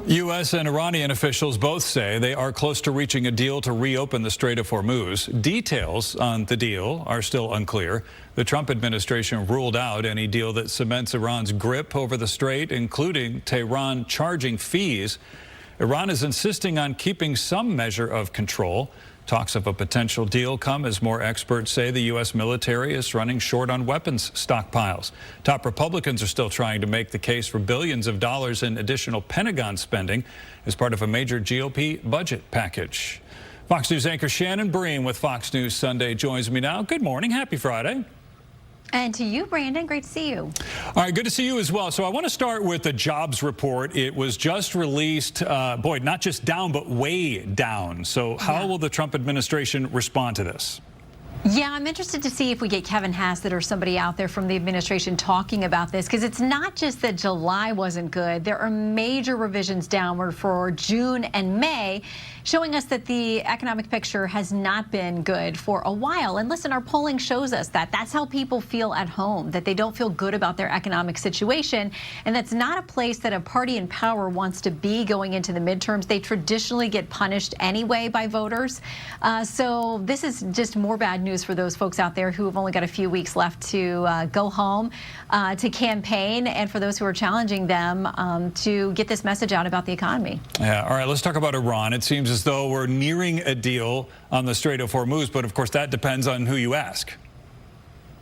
U.S. and Iranian officials both say they are close to reaching a deal to reopen the Strait of Hormuz. Details on the deal are still unclear. The Trump administration ruled out any deal that cements Iran's grip over the strait, including Tehran charging fees. Iran is insisting on keeping some measure of control. Talks of a potential deal come as more experts say the U.S. military is running short on weapons stockpiles. Top Republicans are still trying to make the case for billions of dollars in additional Pentagon spending as part of a major GOP budget package. Fox News anchor Shannon Bream with Fox News Sunday joins me now. Good morning. Happy Friday. And to you, Brandon, great to see you. All right, good to see you as well. So I want to start with the jobs report. It was just released, boy, not just down, but way down. So how will the Trump administration respond to this? Yeah, I'm interested to see if we get Kevin Hassett or somebody out there from the administration talking about this, because it's not just that July wasn't good. There are major revisions downward for June and May, showing us that the economic picture has not been good for a while. And listen, our polling shows us that that's how people feel at home, that they don't feel good about their economic situation. And that's not a place that a party in power wants to be going into the midterms. They traditionally get punished anyway by voters. So this is just more bad news for those folks out there who have only got a few weeks left to go home to campaign, and for those who are challenging them to get this message out about the economy. Yeah, all right, let's talk about Iran. It seems as though we're nearing a deal on the Strait of Hormuz, but of course that depends on who you ask.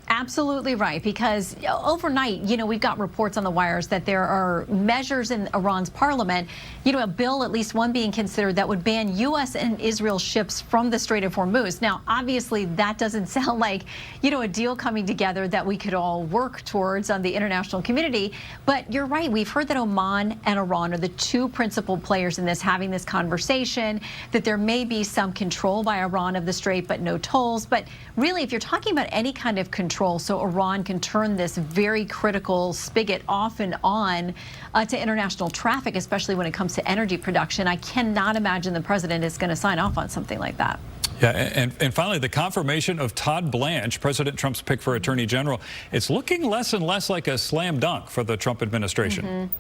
Absolutely right, because overnight, we've got reports on the wires that there are measures in Iran's parliament, a bill, at least one being considered, that would ban U.S. and Israel ships from the Strait of Hormuz. Now, obviously, that doesn't sound like, a deal coming together that we could all work towards on the international community. But you're right. We've heard that Oman and Iran are the two principal players in this, having this conversation, that there may be some control by Iran of the strait, but no tolls. But really, if you're talking about any kind of control, so Iran can turn this very critical spigot off and on to international traffic, especially when it comes to energy production, I cannot imagine the president is going to sign off on something like that. Yeah, and finally, the confirmation of Todd Blanche, President Trump's pick for Attorney General. It's looking less and less like a slam dunk for the Trump administration. Mm-hmm.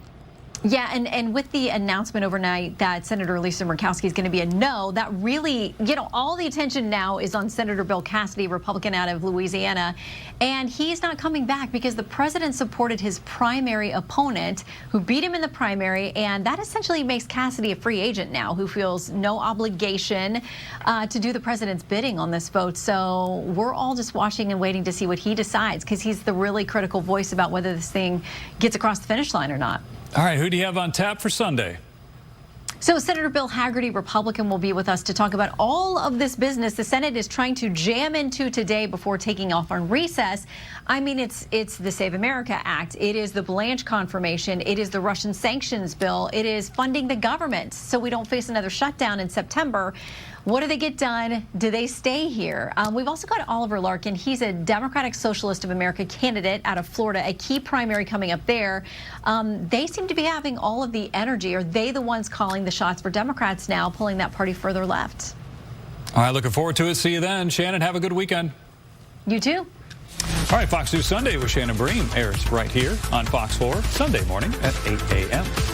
Yeah, and with the announcement overnight that Senator Lisa Murkowski is going to be a no, that really, all the attention now is on Senator Bill Cassidy, Republican out of Louisiana, and he's not coming back because the president supported his primary opponent, who beat him in the primary, and that essentially makes Cassidy a free agent now, who feels no obligation to do the president's bidding on this vote. So we're all just watching and waiting to see what he decides, because he's the really critical voice about whether this thing gets across the finish line or not. All right, who do you have on tap for Sunday? So Senator Bill Hagerty, Republican, will be with us to talk about all of this business the Senate is trying to jam into today before taking off on recess. I mean, it's the Save America Act. It is the Blanche confirmation. It is the Russian sanctions bill. It is funding the government so we don't face another shutdown in September. What do they get done? Do they stay here? We've also got Oliver Larkin. He's a Democratic Socialist of America candidate out of Florida, a key primary coming up there. They seem to be having all of the energy. Are they the ones calling the shots for Democrats now, pulling that party further left? All right, looking forward to it. See you then. Shannon, have a good weekend. You too. All right, Fox News Sunday with Shannon Bream airs right here on Fox 4 Sunday morning at 8 a.m.